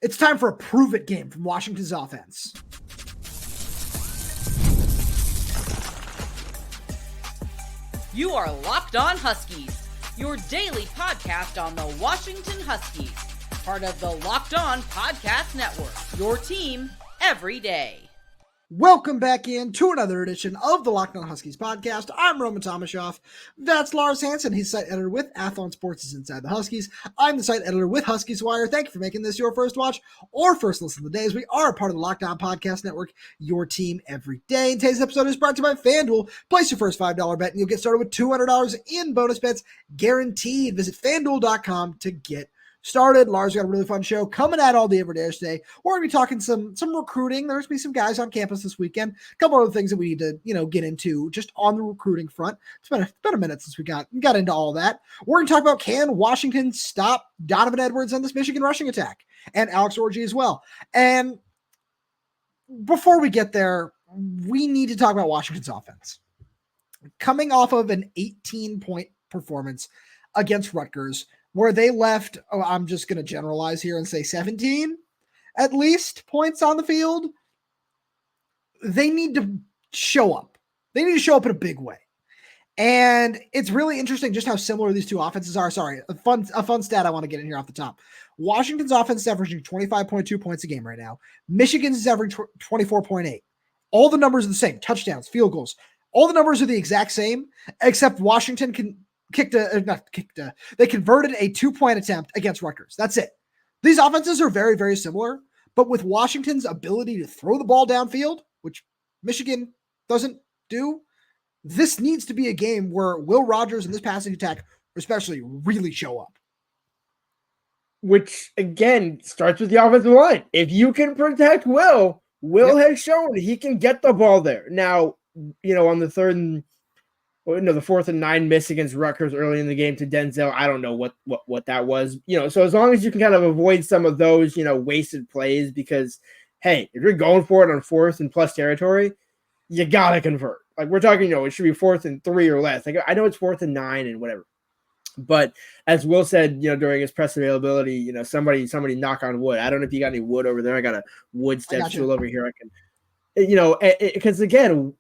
It's time for a prove it game from Washington's offense. You are Locked On Huskies, your daily podcast on the Washington Huskies, part of the Locked On Podcast Network, your team every day. Welcome back in to another edition of the Locked On Huskies podcast. I'm Roman Tomashoff. That's Lars Hanson. He's site editor with Athlon Sports' Inside the Huskies. I'm the site editor with Huskies Wire. Thank you for making this your first watch or first listen of the day, as we are a part of the Locked On Podcast Network, your team every day. And today's episode is brought to you by FanDuel. Place your first $5 bet and you'll get started with $200 in bonus bets guaranteed. Visit FanDuel.com to get started. Lars got a really fun show coming at all the everydayers today. We're going to be talking some recruiting. There's going to be some guys on campus this weekend. A couple other things that we need to, get into just on the recruiting front. It's been a minute since we got into all that. We're going to talk about, can Washington stop Donovan Edwards and this Michigan rushing attack, and Alex Orji as well. And before we get there, we need to talk about Washington's offense. Coming off of an 18-point performance against Rutgers, where they left, I'm just going to generalize here and say 17 at least points on the field. They need to show up. They need to show up in a big way. And it's really interesting just how similar these two offenses are. Sorry, a fun stat I want to get in here off the top. Washington's offense is averaging 25.2 points a game right now. Michigan's is averaging 24.8. All the numbers are the same. Touchdowns, field goals. All the numbers are the exact same, except Washington they converted a 2-point attempt against Rutgers. That's it. These offenses are very, very similar, but with Washington's ability to throw the ball downfield, which Michigan doesn't do, this needs to be a game where Will Rogers and this passing attack especially really show up. Which, again, starts with the offensive line. If you can protect Will has shown he can get the ball there. Now, on the the 4th and 9 miss against Rutgers early in the game to Denzel. I don't know what that was. So as long as you can kind of avoid some of those, wasted plays, because, hey, if you're going for it on 4th and plus territory, you got to convert. Like, we're talking, it should be 4th and 3 or less. Like, I know it's 4th and 9 and whatever. But as Will said, during his press availability, somebody knock on wood. I don't know if you got any wood over there. I got a wood step stool over here. I can, because again,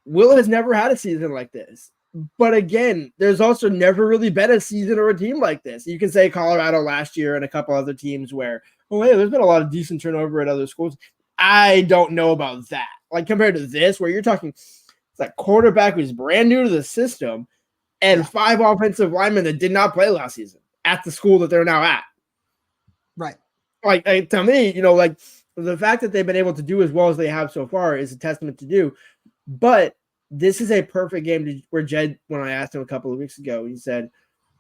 Will has never had a season like this. But again, there's also never really been a season or a team like this. You can say Colorado last year and a couple other teams where, there's been a lot of decent turnover at other schools. I don't know about that. Like, compared to this, where you're talking, it's like quarterback who's brand new to the system and 5 offensive linemen that did not play last season at the school that they're now at. Right. Like, to me, the fact that they've been able to do as well as they have so far is a testament to do. But this is a perfect game where Jedd, when I asked him a couple of weeks ago, he said,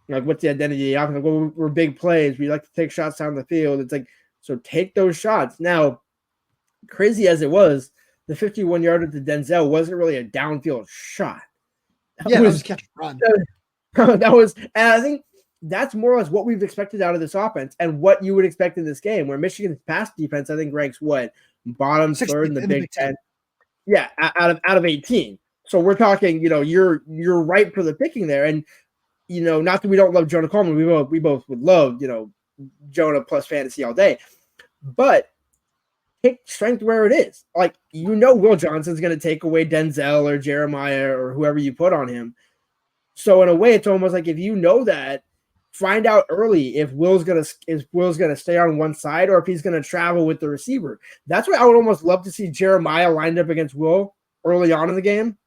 what's the identity of the offense? Well, we're big plays. We like to take shots down the field. It's like, so take those shots. Now, crazy as it was, the 51-yarder to Denzel wasn't really a downfield shot. That was catch and run. That was, and I think that's more or less what we've expected out of this offense and what you would expect in this game, where Michigan's pass defense, I think, ranks bottom 3rd in the Big Ten. Yeah, out of 18. So we're talking, you're ripe for the picking there. And, not that we don't love Jonah Coleman. We both would love, Jonah plus fantasy all day. But pick strength where it is. Like, Will Johnson's going to take away Denzel or Jeremiah or whoever you put on him. So in a way, it's almost like if you know that, find out early if Will's gonna stay on one side or if he's gonna travel with the receiver. That's why I would almost love to see Jeremiah lined up against Will early on in the game.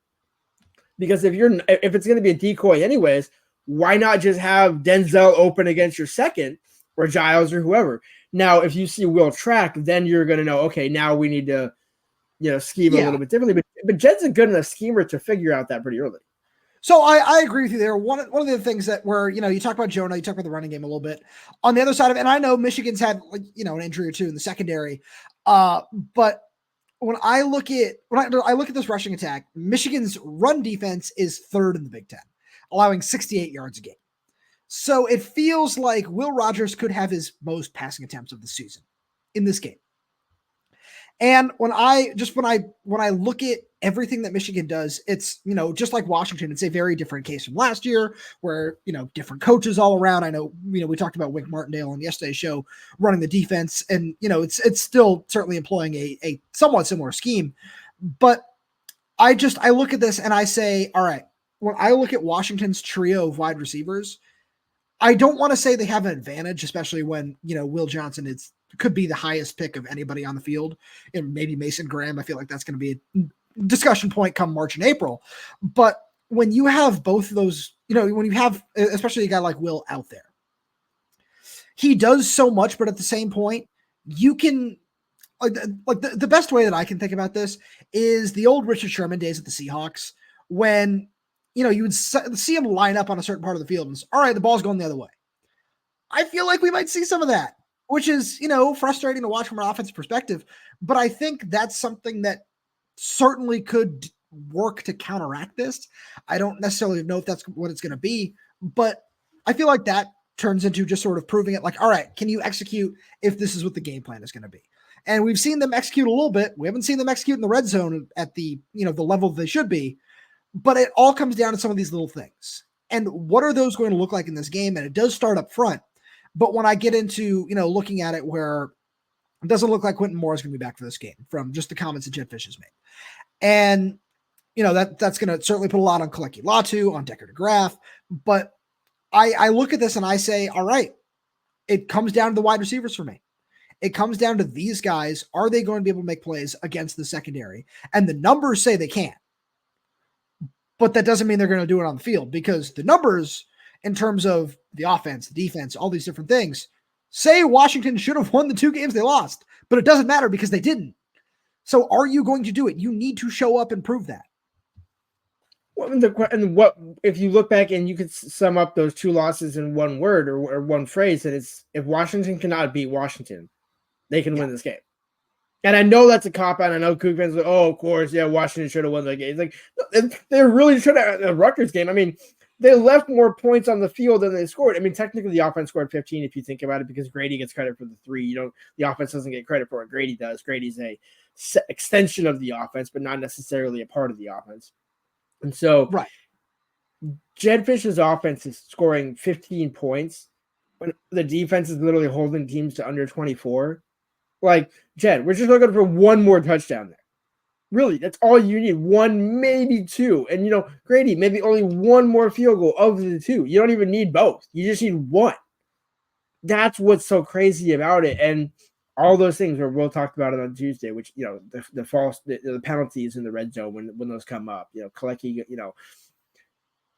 Because if it's gonna be a decoy anyways, why not just have Denzel open against your second or Giles or whoever? Now, if you see Will track, then you're gonna know, okay, now we need to, scheme a little bit differently. But Jedd's a good enough schemer to figure out that pretty early. So I agree with you there. One of the things that where, you talk about Jonah, you talk about the running game a little bit. On the other side of it, and I know Michigan's had, an injury or two in the secondary. But when I look at this rushing attack, Michigan's run defense is 3rd in the Big Ten, allowing 68 yards a game. So it feels like Will Rogers could have his most passing attempts of the season in this game. And when I look at everything that Michigan does, it's, just like Washington, it's a very different case from last year where, different coaches all around. I know, we talked about Wink Martindale on yesterday's show running the defense, and, it's still certainly employing a somewhat similar scheme. But I look at this and I say, all right, when I look at Washington's trio of wide receivers, I don't want to say they have an advantage, especially when, Will Johnson could be the highest pick of anybody on the field, and maybe Mason Graham. I feel like that's going to be a discussion point come March and April. But when you have both of those, when you have, especially a guy like Will out there, he does so much, but at the same point, you can, like the best way that I can think about this is the old Richard Sherman days at the Seahawks, when, you would see him line up on a certain part of the field and say, all right, the ball's going the other way. I feel like we might see some of that, which is, frustrating to watch from an offensive perspective. But I think that's something that certainly could work to counteract this. I don't necessarily know if that's what it's going to be, but I feel like that turns into just sort of proving it, like, all right, can you execute if this is what the game plan is going to be? And we've seen them execute a little bit. We haven't seen them execute in the red zone at the, the level they should be, but it all comes down to some of these little things. And what are those going to look like in this game? And it does start up front. But when I get into, looking at it where it doesn't look like Quentin Moore is going to be back for this game from just the comments that Jedd Fisch has made. And, that's going to certainly put a lot on Kaleki Latu, on Decker DeGraff. But I look at this and I say, all right, it comes down to the wide receivers for me. It comes down to these guys. Are they going to be able to make plays against the secondary? And the numbers say they can. But that doesn't mean they're going to do it on the field, because the numbers in terms of the offense, the defense, all these different things say Washington should have won the 2 games they lost, but it doesn't matter because they didn't. So are you going to do it? You need to show up and prove that. Well, and what if you look back and you could sum up those 2 losses in one word or one phrase, and it's, if Washington cannot beat Washington, they can win this game. And I know that's a cop-out. I know Coug fans are like, oh, of course, yeah, Washington should have won that game. It's like, they really should have. The Rutgers game, I mean, they left more points on the field than they scored. I mean, technically, the offense scored 15 if you think about it, because Grady gets credit for the 3. The offense doesn't get credit for what Grady does. Grady's a extension of the offense, but not necessarily a part of the offense. And so, right, Jedd Fisch's offense is scoring 15 points when the defense is literally holding teams to under 24. Like, Jedd, we're just looking for one more touchdown there. Really, that's all you need. 1, maybe 2. And, Grady, maybe only 1 more field goal of the 2. You don't even need both. You just need 1. That's what's so crazy about it. And all those things where we'll talk about it on Tuesday, which, the penalties in the red zone when those come up, Kaleki,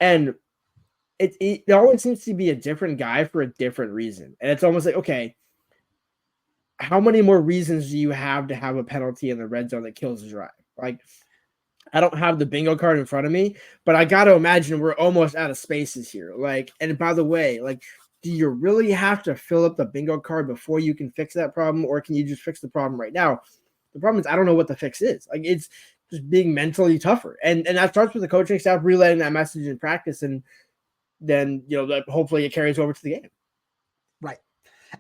and it always seems to be a different guy for a different reason. And it's almost like, okay, how many more reasons do you have to have a penalty in the red zone that kills a drive? Like, I don't have the bingo card in front of me, but I got to imagine we're almost out of spaces here. Like, and by the way, like, do you really have to fill up the bingo card before you can fix that problem? Or can you just fix the problem right now? The problem is, I don't know what the fix is. Like, it's just being mentally tougher. And that starts with the coaching staff relaying that message in practice. And then, hopefully it carries over to the game. Right.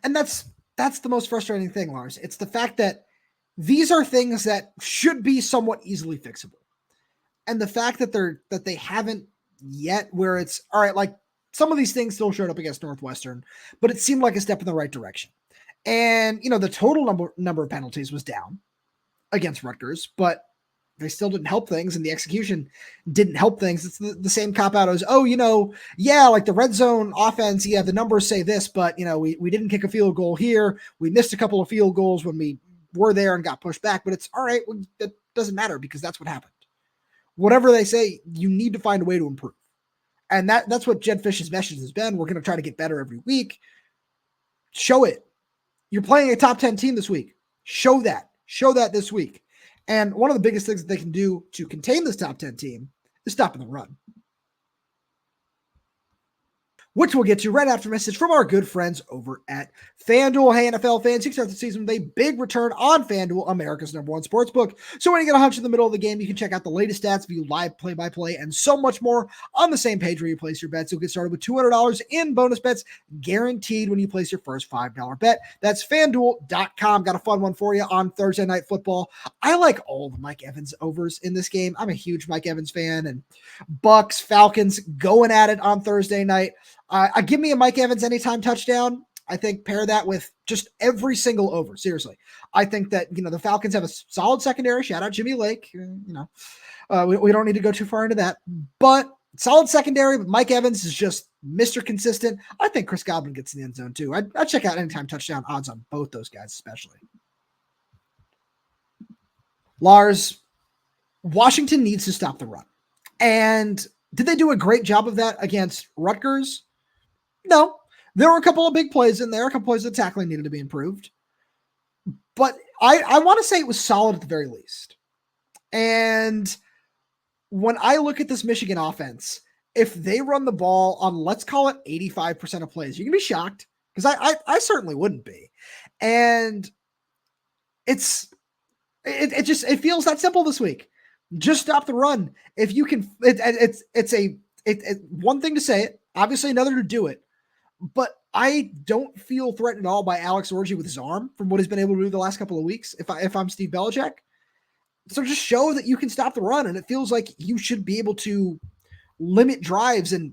And that's the most frustrating thing, Lars. It's the fact that these are things that should be somewhat easily fixable. And the fact that they haven't yet, where it's all right, like some of these things still showed up against Northwestern, but it seemed like a step in the right direction. And, the total number of penalties was down against Rutgers, but they still didn't help things, and the execution didn't help things. It's the same cop-out as, like the red zone offense, the numbers say this, but, we didn't kick a field goal here. We missed a couple of field goals when we were there and got pushed back, but it's all right. Well, that doesn't matter because that's what happened. Whatever they say, you need to find a way to improve. And that's what Jedd Fisch's message has been. We're going to try to get better every week. Show it. You're playing a top 10 team this week. Show that this week. And one of the biggest things that they can do to contain this top 10 team is stopping the run. which we'll get to right after a message from our good friends over at FanDuel. Hey, NFL fans, you can start the season with a big return on FanDuel, America's #1 sportsbook. So when you get a hunch in the middle of the game, you can check out the latest stats, view live play-by-play, and so much more on the same page where you place your bets. You'll get started with $200 in bonus bets guaranteed when you place your first $5 bet. That's FanDuel.com. Got a fun one for you on Thursday Night Football. I like all the Mike Evans overs in this game. I'm a huge Mike Evans fan, and Bucks, Falcons going at it on Thursday night. Give me a Mike Evans anytime touchdown. I think pair that with just every single over. Seriously. I think that, the Falcons have a solid secondary. Shout out Jimmy Lake. We don't need to go too far into that, but solid secondary. But Mike Evans is just Mr. Consistent. I think Chris Godwin gets in the end zone too. I'd check out anytime touchdown odds on both those guys, especially. Lars, Washington needs to stop the run. And did they do a great job of that against Rutgers? No. There were a couple of big plays in there, a couple plays that tackling needed to be improved. But I want to say it was solid at the very least. And when I look at this Michigan offense, if they run the ball on, let's call it 85% of plays, you can be shocked, because I certainly wouldn't be. And it feels that simple this week. Just stop the run. If you can, it's one thing to say it, obviously another to do it. But I don't feel threatened at all by Alex Orji with his arm from what he's been able to do the last couple of weeks. If I'm Steve Belichick, so just show that you can stop the run, and it feels like you should be able to limit drives and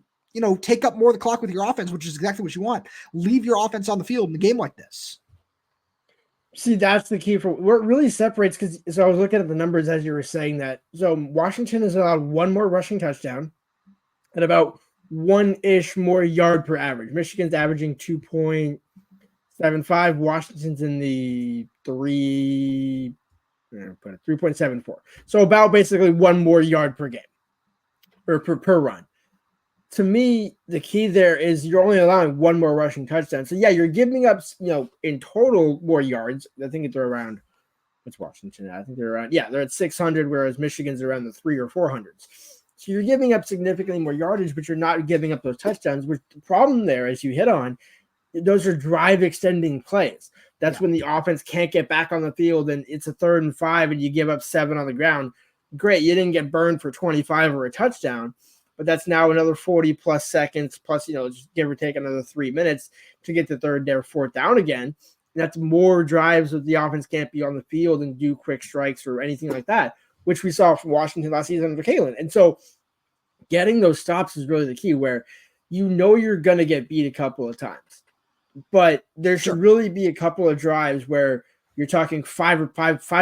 take up more of the clock with your offense, which is exactly what you want. Leave your offense on the field in a game like this. See, that's the key for where it really separates. So I was looking at the numbers as you were saying that. So Washington has allowed one more rushing touchdown and about one-ish more yard per average. Michigan's averaging 2.75. Washington's in the 3.74. So about basically one more yard per game or per run. To me, the key there is you're only allowing one more rushing touchdown. So yeah, you're giving up, in total more yards. I think they're around, what's Washington at? I think they're at 600, whereas Michigan's around the 300 or 400s. So you're giving up significantly more yardage, but you're not giving up those touchdowns, which the problem there, as you hit on, those are drive extending plays. That's when the offense can't get back on the field and it's a 3rd and 5 and you give up 7 on the ground. Great. You didn't get burned for 25 or a touchdown, but that's now another 40 plus seconds plus, just give or take another 3 minutes to get the 3rd or 4th down again. And that's more drives that the offense can't be on the field and do quick strikes or anything like that, which we saw from Washington last season under Kalen. And so getting those stops is really the key, where you're going to get beat a couple of times. But there should really be a couple of drives where you're talking five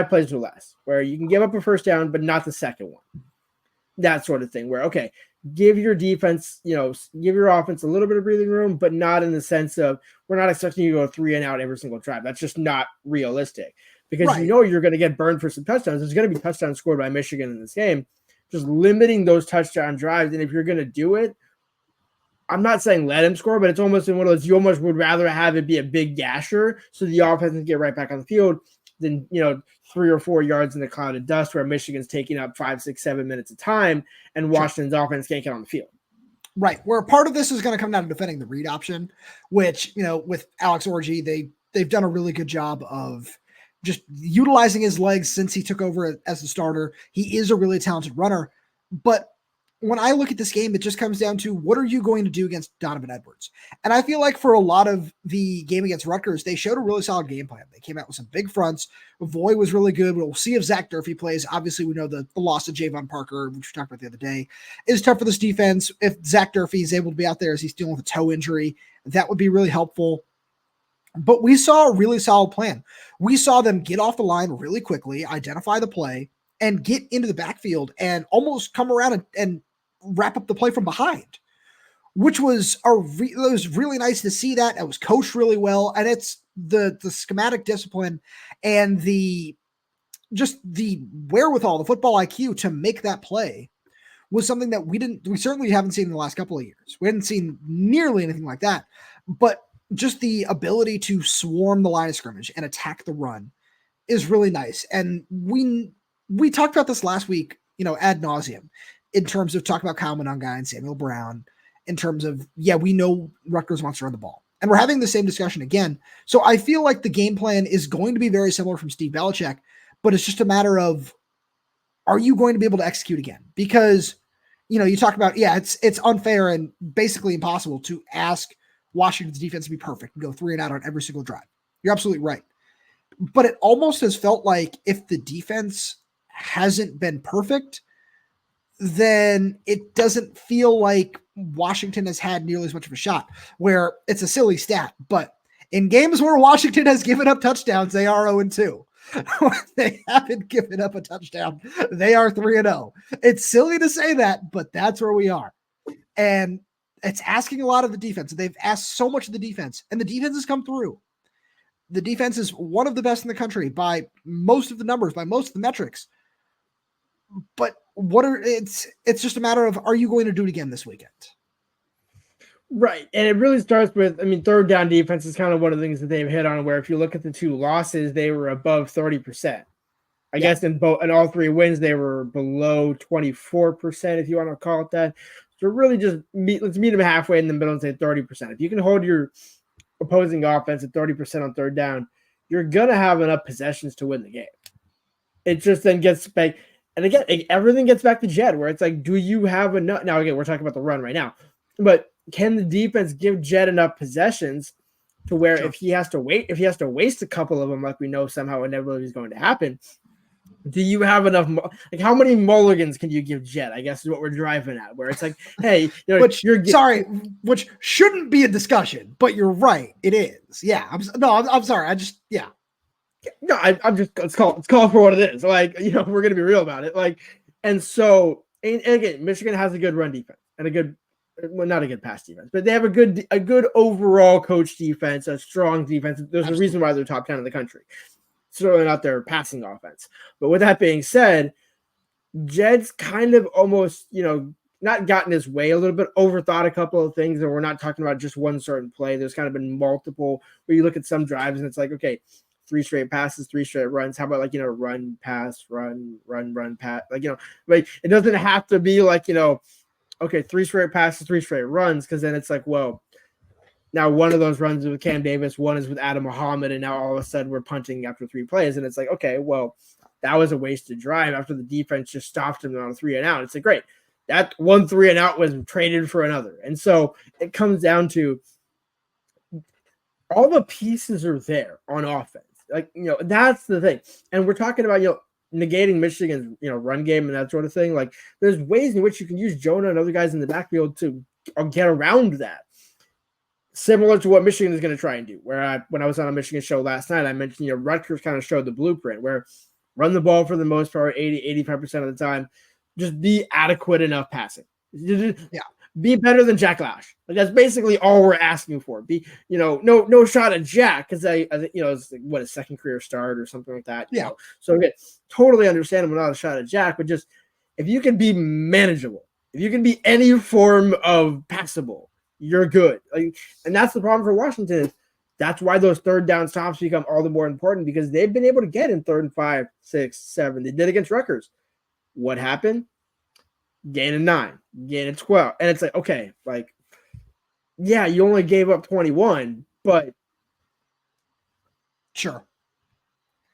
plays or less, where you can give up a first down, but not the second one. That sort of thing, where, okay, give your defense, give your offense a little bit of breathing room, but not in the sense of we're not expecting you to go 3 and out every single drive. That's just not realistic, because you're going to get burned for some touchdowns. There's going to be touchdowns scored by Michigan in this game. Just limiting those touchdown drives. And if you're going to do it, I'm not saying let him score, but it's almost in one of those, you almost would rather have it be a big gasher so the offense can get right back on the field than, 3 or 4 yards in the cloud of dust where Michigan's taking up 5, 6, 7 minutes of time and Washington's offense can't get on the field. Right. Where part of this is going to come down to defending the read option, which, with Alex Orji, they've done a really good job of just utilizing his legs since he took over as the starter. He is a really talented runner, but when I look at this game, it just comes down to what are you going to do against Donovan Edwards? And I feel like for a lot of the game against Rutgers, they showed a really solid game plan. They came out with some big fronts. Voy was really good. We'll see if Zach Durfee plays. Obviously, we know the loss of Jayvon Parker, which we talked about the other day, is tough for this defense. If Zach Durfee is able to be out there as he's dealing with a toe injury, that would be really helpful. But we saw a really solid plan. We saw them get off the line really quickly, identify the play, and get into the backfield and almost come around and wrap up the play from behind, which was it was really nice to see that. It was coached really well, and it's the schematic discipline and the wherewithal, the football IQ to make that play was something that we certainly haven't seen in the last couple of years. We hadn't seen nearly anything like that, but just the ability to swarm the line of scrimmage and attack the run is really nice. And we talked about this last week, ad nauseum, in terms of talking about Kyle Monangai and Samuel Brown in terms of, yeah, we know Rutgers wants to run the ball. And we're having the same discussion again. So I feel like the game plan is going to be very similar from Steve Belichick, but it's just a matter of, are you going to be able to execute again? Because, you talk about, it's unfair and basically impossible to ask Washington's defense to be perfect and go 3 and out on every single drive. You're absolutely right. But it almost has felt like if the defense hasn't been perfect, then it doesn't feel like Washington has had nearly as much of a shot, where it's a silly stat. But in games where Washington has given up touchdowns, they are 0-2. They haven't given up a touchdown. They are 3-0. It's silly to say that, but that's where we are. And it's asking a lot of the defense. They've asked so much of the defense, and the defense has come through. The defense is one of the best in the country by most of the numbers, by most of the metrics. But it's just a matter of, are you going to do it again this weekend? Right. And it really starts with, third down defense is kind of one of the things that they've hit on, where if you look at the 2 losses, they were above 30%. I guess in all 3 wins, they were below 24%, if you want to call it that. So really just let's meet them halfway in the middle and say 30%. If you can hold your opposing offense at 30% on third down, you're going to have enough possessions to win the game. It just then gets back. And again, everything gets back to Jedd, where it's like, do you have enough? Now, again, we're talking about the run right now, but can the defense give Jedd enough possessions to where if he has to waste a couple of them, like we know somehow inevitably is going to happen, do you have enough? Like, how many mulligans can you give Jedd? I guess is what we're driving at, where it's like, hey, which shouldn't be a discussion, but you're right, it is. Yeah, I'm sorry, No, I'm just it's called for what it is. Like, we're gonna be real about it. Like, and so and again, Michigan has a good run defense and not a good pass defense, but they have a good overall coach defense, a strong defense. There's a reason why they're top 10 in the country. So they're not their passing offense. But with that being said, Jedd's kind of almost, not gotten his way a little bit, overthought a couple of things, and we're not talking about just one certain play. There's kind of been multiple where you look at some drives and it's like, okay, 3 straight passes, 3 straight runs. How about run, pass, run, pass? Like, it doesn't have to be like, okay, 3 straight passes, 3 straight runs, because then it's like, well, now one of those runs is with Cam Davis, one is with Adam Muhammad, and now all of a sudden we're punting after 3 plays, and it's like, okay, well, that was a wasted drive after the defense just stopped him on a 3 and out. It's like, great, that 1 3 and out was traded for another, and so it comes down to all the pieces are there on offense. Like, that's the thing, and we're talking about negating Michigan's run game and that sort of thing. Like, there's ways in which you can use Jonah and other guys in the backfield to get around that. Similar to what Michigan is going to try and do. When I was on a Michigan show last night, I mentioned Rutgers kind of showed the blueprint where run the ball for the most part, 80-85% of the time, just be adequate enough passing. Yeah. Be better than Jack Lash. Like, that's basically all we're asking for. Be, no shot at Jack, because I think, it's like, what, his second career start or something like that. Yeah. So again, totally understandable, not a shot at Jack, but just if you can be manageable, if you can be any form of passable, you're good. Like, and that's the problem for Washington. Is that's why those third down stops become all the more important, because they've been able to get in 3rd and 5, 6, 7. They did against Rutgers. What happened? Gain of 9, gain of 12. And it's like, okay, like, yeah, you only gave up 21, but sure,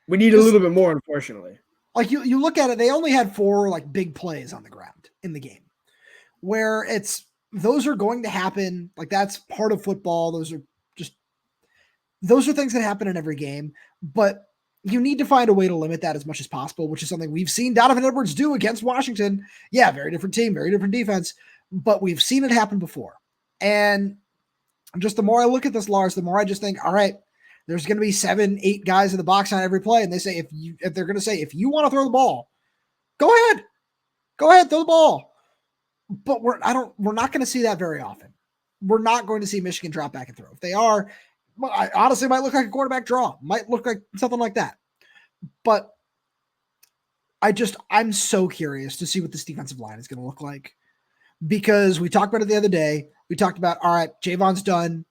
we need a little bit more, unfortunately. Like, you look at it, they only had 4 like big plays on the ground in the game, where those are going to happen. Like, that's part of football. Those are things that happen in every game, but you need to find a way to limit that as much as possible, which is something we've seen Donovan Edwards do against Washington. Yeah, very different team, very different defense, but we've seen it happen before. And just the more I look at this, Lars, the more I just think, all right, there's going to be 7, 8 guys in the box on every play. And they say, if they're going to say, if you want to throw the ball, go ahead, throw the ball. But we're not going to see that very often. We're not going to see Michigan drop back and throw. If they are, I honestly might look like a quarterback draw, might look like something like that. But I'm so curious to see what this defensive line is going to look like, because we talked about it the other day. We talked about, all right, Jayvon's done,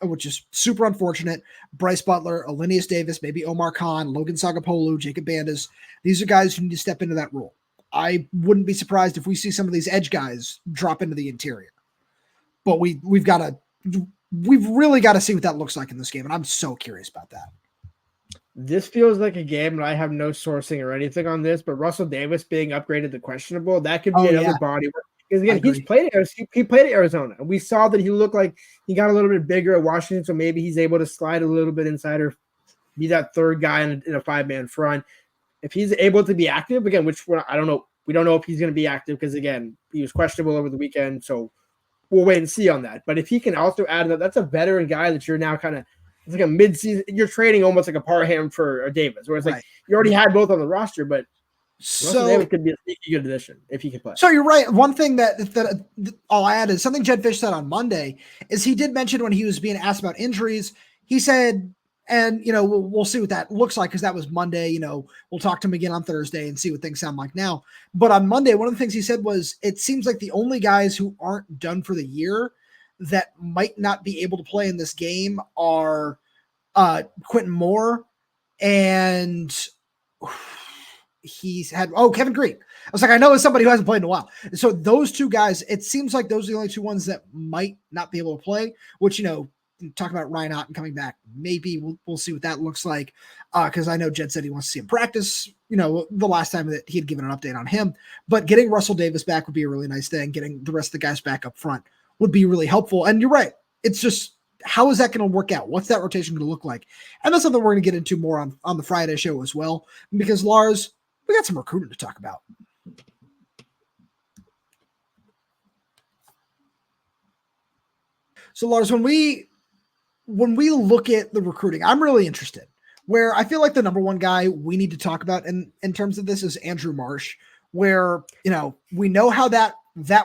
which is super unfortunate. Bryce Butler, Alinius Davis, maybe Omar Khan, Logan Sagapolu, Jacob Bandas. These are guys who need to step into that role. I wouldn't be surprised if we see some of these edge guys drop into the interior. but we've really got to see what that looks like in this game, and I'm so curious about that. This feels like a game, and I have no sourcing or anything on this, but Russell Davis being upgraded to questionable, that could be another body. Because again, he played at Arizona, and we saw that he looked like he got a little bit bigger at Washington, so maybe he's able to slide a little bit inside or be that third guy in a 5-man front. If he's able to be active again, which I don't know, we don't know if he's going to be active because again, he was questionable over the weekend, so we'll wait and see on that. But if he can also add that, that's a veteran guy that you're now kind of. It's like a mid-season. You're trading almost like a Parham for a Davis, where it's like you already had both on the roster, but Russell Davis could be a sneaky good addition if he can play. So you're right. One thing that I'll add is something Jedd Fisch said on Monday is he did mention when he was being asked about injuries, he said, and we'll see what that looks like because that was Monday. We'll talk to him again on Thursday and see what things sound like now. But on Monday, one of the things he said was it seems like the only guys who aren't done for the year that might not be able to play in this game are Quentin Moore and he's had Kevin Green. I was like, I know it's somebody who hasn't played in a while. So those two guys, it seems like those are the only two ones that might not be able to play, which, talk about Ryan Otten coming back. Maybe we'll see what that looks like. Because I know Jedd said he wants to see him practice, the last time that he had given an update on him. But getting Russell Davis back would be a really nice thing. Getting the rest of the guys back up front would be really helpful. And you're right. It's just, how is that going to work out? What's that rotation going to look like? And that's something we're going to get into more on the Friday show as well. Because Lars, we got some recruitment to talk about. So Lars, when we look at the recruiting, I'm really interested. Where I feel like the number one guy we need to talk about in terms of this is Andrew Marsh, where, we know how that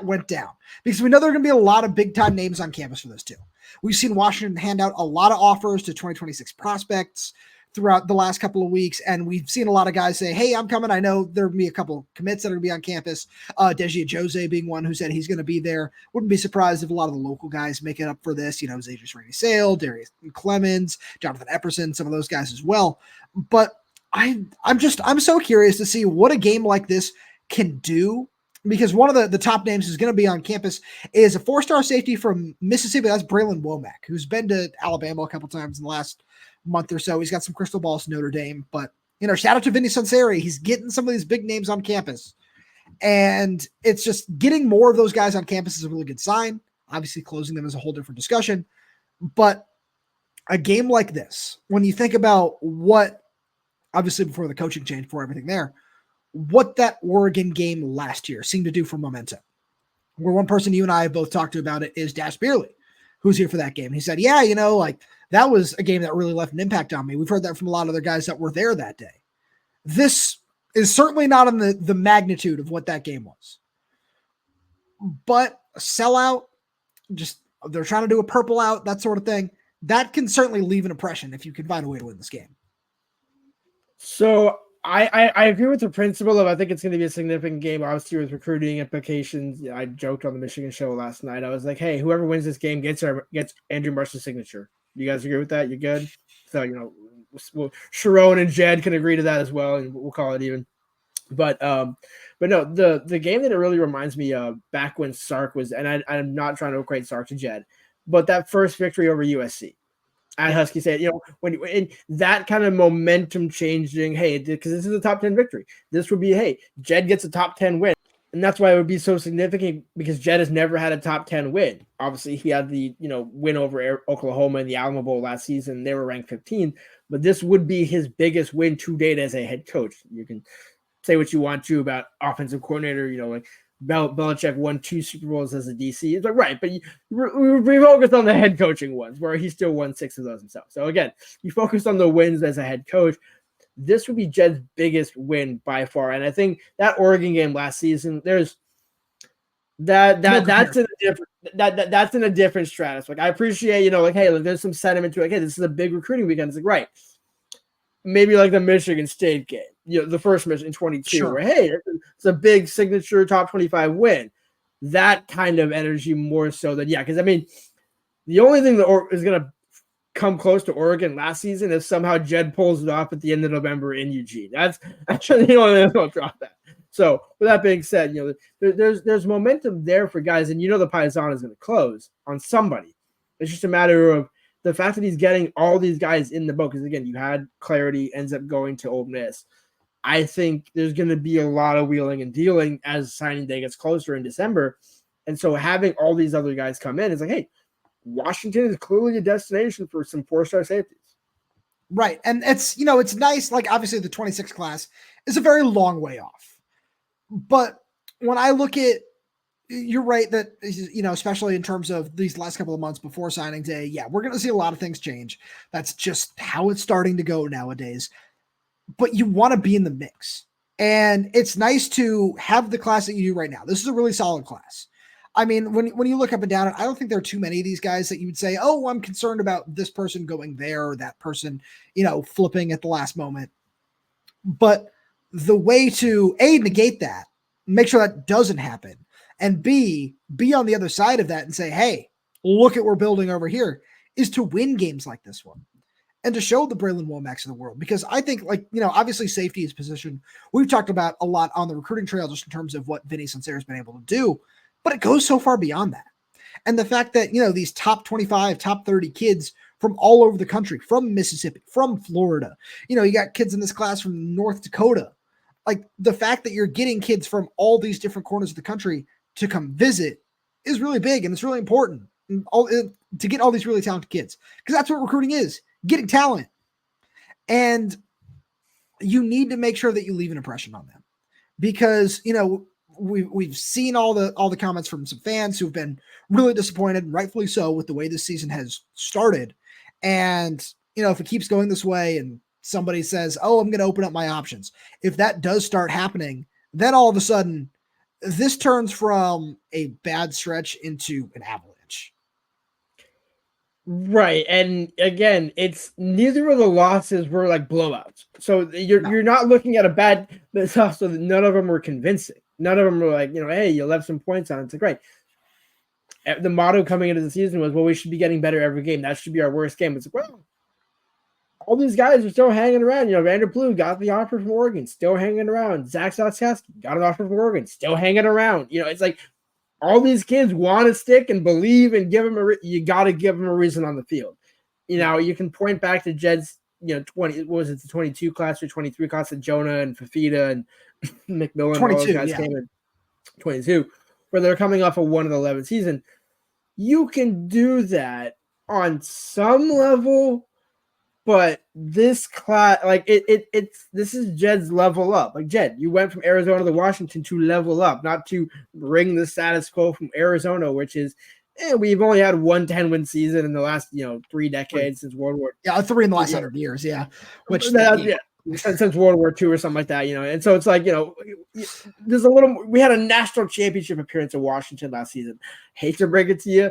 went down because we know there are going to be a lot of big time names on campus for this too. We've seen Washington hand out a lot of offers to 2026 prospects throughout the last couple of weeks. And we've seen a lot of guys say, hey, I'm coming. I know there'll be a couple commits that are going to be on campus. Deji Jose being one who said he's going to be there. Wouldn't be surprised if a lot of the local guys make it up for this. Zadrius Rainey Sale, Darius Clemens, Jonathan Epperson, some of those guys as well. But I'm so curious to see what a game like this can do. Because one of the top names who's going to be on campus is a 4-star safety from Mississippi. That's Braylon Womack, who's been to Alabama a couple times in the last month or so. He's got some crystal balls to Notre Dame. But, shout out to Vinny Sunseri. He's getting some of these big names on campus. And it's just getting more of those guys on campus is a really good sign. Obviously, closing them is a whole different discussion. But a game like this, when you think about what, obviously before the coaching change, before everything there, what that Oregon game last year seemed to do for momentum. Where one person you and I have both talked to about it is Dash Beerley, who's here for that game. He said, yeah, that was a game that really left an impact on me. We've heard that from a lot of other guys that were there that day. This is certainly not on the magnitude of what that game was. But a sellout, just they're trying to do a purple out, that sort of thing. That can certainly leave an impression if you can find a way to win this game. So I agree with the principle of I think it's going to be a significant game, obviously with recruiting implications. I joked on the Michigan show last night. I was like, hey, whoever wins this game gets Andrew Marsh's signature. You guys agree with that? You good? So, Sharon and Jedd can agree to that as well, and we'll call it even. But no, the game that it really reminds me of back when Sark was, and I'm not trying to equate Sark to Jedd, but that first victory over USC. At Husky said, when that kind of momentum changing, hey, because this is a top 10 victory. This would be, hey, Jedd gets a top 10 win. And that's why it would be so significant because Jedd has never had a top 10 win. Obviously, he had the, win over Oklahoma in the Alamo Bowl last season. They were ranked 15th, but this would be his biggest win to date as a head coach. You can say what you want to about offensive coordinator, like Belichick won 2 Super Bowls as a DC. It's like, right, but we focused on the head coaching ones where he still won 6 of those himself. So again, you focused on the wins as a head coach. This would be Jedd's biggest win by far. And I think that Oregon game last season, there's that's in a different stratus. Like I appreciate, hey, there's some sentiment to it. Like, hey, this is a big recruiting weekend. It's like, right. Maybe like the Michigan State game, the first Michigan in 22, sure. Where, hey, it's a big signature top 25 win. That kind of energy more so than, because the only thing that is going to come close to Oregon last season is somehow Jedd pulls it off at the end of November in Eugene. That's the only thing that's going to drop that. So with that being said, there's momentum there for guys, and the Paisan is going to close on somebody. It's just a matter of the fact that he's getting all these guys in the boat. Because again, you had Clarity ends up going to Ole Miss. I think there's going to be a lot of wheeling and dealing as signing day gets closer in December. And so having all these other guys come in is like, hey, Washington is clearly a destination for some 4-star safeties. Right. And it's nice. Like, obviously the 26 class is a very long way off. But when I look at, you're right that, especially in terms of these last couple of months before signing day, yeah, we're going to see a lot of things change. That's just how it's starting to go nowadays. But you want to be in the mix. And it's nice to have the class that you do right now. This is a really solid class. I mean, when you look up and down, I don't think there are too many of these guys that you would say, oh, I'm concerned about this person going there or that person, flipping at the last moment. But the way to A, negate that, make sure that doesn't happen, and B, be on the other side of that and say, hey, look at what we're building over here, is to win games like this one and to show the Braylon Womacs of the world. Because I think, obviously safety is position we've talked about a lot on the recruiting trail just in terms of what Vinny Sincere has been able to do, but it goes so far beyond that. And the fact that, these top 25, top 30 kids from all over the country, from Mississippi, from Florida, you got kids in this class from North Dakota. Like, the fact that you're getting kids from all these different corners of the country to come visit is really big, and it's really important to get all these really talented kids, because that's what recruiting is, getting talent. And you need to make sure that you leave an impression on them, because, we've seen all the comments from some fans who've been really disappointed, rightfully so, with the way this season has started. And, if it keeps going this way and somebody says, oh, I'm going to open up my options, if that does start happening, then all of a sudden this turns from a bad stretch into an avalanche. Right. And again, it's neither of the losses were like blowouts. So you're not looking at a bad, but it's also that none of them were convincing. None of them were like, hey, you left some points on. It's like, right. The motto coming into the season was, well, we should be getting better every game. That should be our worst game. It's like, well, all these guys are still hanging around. Vanderplu got the offer from Oregon, still hanging around. Zach Sotzkowski got an offer from Oregon, still hanging around. It's like all these kids want to stick and believe and give them you got to give them a reason on the field. You can point back to Jedd's, 20, what was it, the 22 class or 23 class of Jonah and Fafita and McMillan. 22, guys came in 22, where they're coming off a 1-11 season. You can do that on some level. But this class, like this is Jedd's level up. Like, Jedd, you went from Arizona to Washington to level up, not to bring the status quo from Arizona, which is, we've only had one 10-win season in the last, 3 decades since World War. Yeah, 3 in the last 100 years. Yeah, which since World War II or something like that, And so it's like, there's we had a national championship appearance in Washington last season. Hate to break it to you,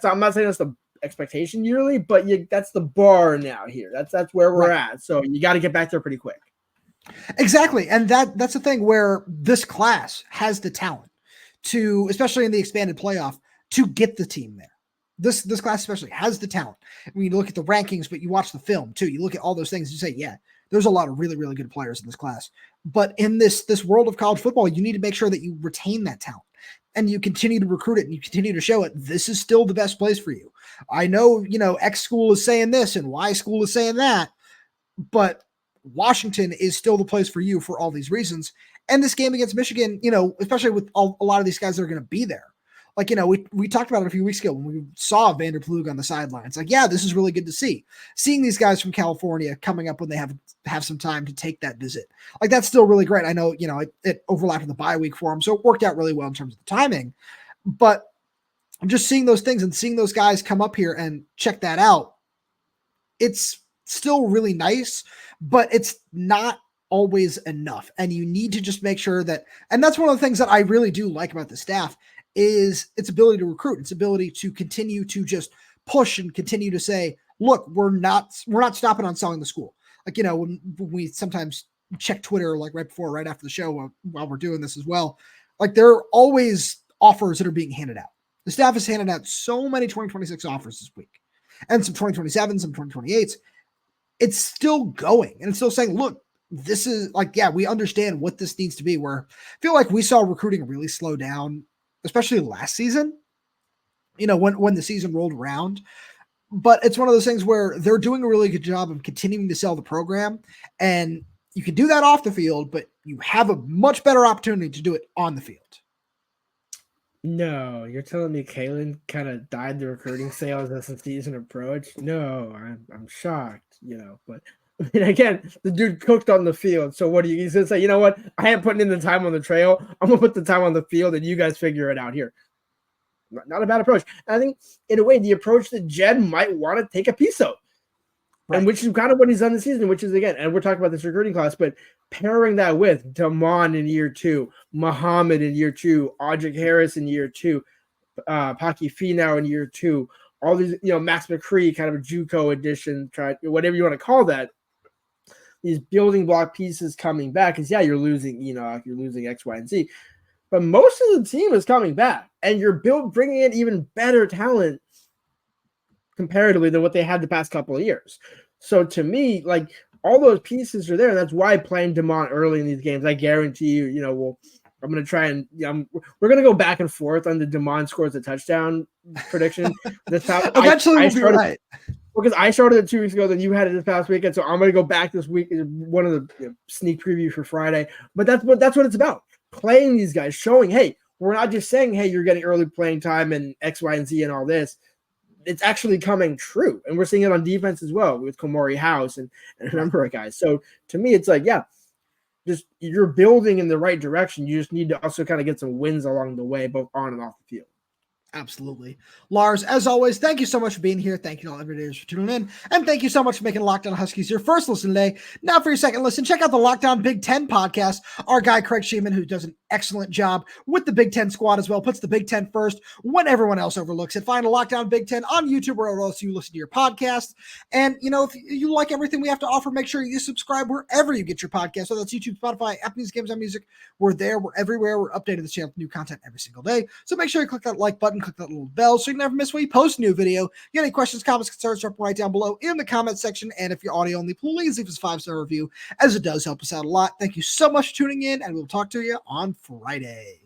I'm not saying that's the expectation yearly, but that's the bar now here. That's where we're at. So you got to get back there pretty quick. Exactly. And that's the thing where this class has the talent to, especially in the expanded playoff, to get the team there. This class especially has the talent. When you look at the rankings, but you watch the film too, you look at all those things, you say, yeah, there's a lot of really, really good players in this class. But in this world of college football, you need to make sure that you retain that talent. And you continue to recruit it and you continue to show it. This is still the best place for you. I know, X school is saying this and Y school is saying that, but Washington is still the place for you for all these reasons. And this game against Michigan, especially with a lot of these guys that are going to be there. Like, we talked about it a few weeks ago when we saw Vanderplu on the sidelines. Like, yeah, this is really good to see. Seeing these guys from California coming up when they have some time to take that visit. Like, that's still really great. I know, it overlapped with the bye week for them, so it worked out really well in terms of the timing. But just seeing those things and seeing those guys come up here and check that out, it's still really nice, but it's not always enough. And you need to just make sure that, and that's one of the things that I really do like about the staff, is its ability to recruit, its ability to continue to just push and continue to say, look, we're not stopping on selling the school. Like, when we sometimes check Twitter, like right after the show while we're doing this as well, like there are always offers that are being handed out. The staff has handed out so many 2026 offers this week and some 2027, some 2028s. It's still going and it's still saying, look, this is like, yeah, we understand what this needs to be. Where I feel like we saw recruiting really slow down, especially last season, when the season rolled around. But it's one of those things where they're doing a really good job of continuing to sell the program. And you can do that off the field, but you have a much better opportunity to do it on the field. No, you're telling me Kalen kind of died the recruiting sales as the season approached? No, I'm shocked, but I mean, again, the dude cooked on the field. So what he's going to say, you know what? I ain't putting in the time on the trail. I'm going to put the time on the field and you guys figure it out here. Not a bad approach. And I think, in a way, the approach that Jedd might want to take a piece of. Right. And which is kind of what he's done this season, which is, again, and we're talking about this recruiting class, but pairing that with Damon in year 2, Muhammad in year 2, Audric Harris in year 2, Paki Finau in year 2, all these, Max McCree, kind of a JUCO edition, whatever you want to call that, these building block pieces coming back. Because, yeah, you're losing Enoch, you're losing X, Y, and Z. But most of the team is coming back, and you're bringing in even better talent comparatively than what they had the past couple of years. So to me, like, all those pieces are there, and that's why playing Damon early in these games, I guarantee you, I'm going to try and we're going to go back and forth on the Damon scores a touchdown prediction. Eventually we'll be right. Because I started it 2 weeks ago, then you had it this past weekend, so I'm going to go back this week. One of the sneak preview for Friday, but that's what it's about. Playing these guys, showing, hey, we're not just saying, hey, you're getting early playing time and X, Y, and Z and all this. It's actually coming true. And we're seeing it on defense as well with Komori House and a number of guys. So to me, it's like, yeah, just you're building in the right direction. You just need to also kind of get some wins along the way, both on and off the field. Absolutely. Lars, as always, thank you so much for being here. Thank you to all everydayers for tuning in. And thank you so much for making Locked On Huskies your first listen today. Now for your second listen, check out the Locked On Big Ten podcast. Our guy, Craig Sheeman, who does an excellent job with the Big Ten squad as well, puts the Big Ten first when everyone else overlooks it. Find a Locked On Big Ten on YouTube or else you listen to your podcast. And, if you like everything we have to offer, make sure you subscribe wherever you get your podcast. So that's YouTube, Spotify, Apple Music, Amazon Music. We're there. We're everywhere. We're updating the channel with new content every single day. So make sure you click that like button, click that little bell so you never miss when we post a new video. If you got any questions, comments, concerns, drop them right down below in the comment section. And if you're audio only, please leave us a 5-star review, as it does help us out a lot. Thank you so much for tuning in, and we'll talk to you on Friday.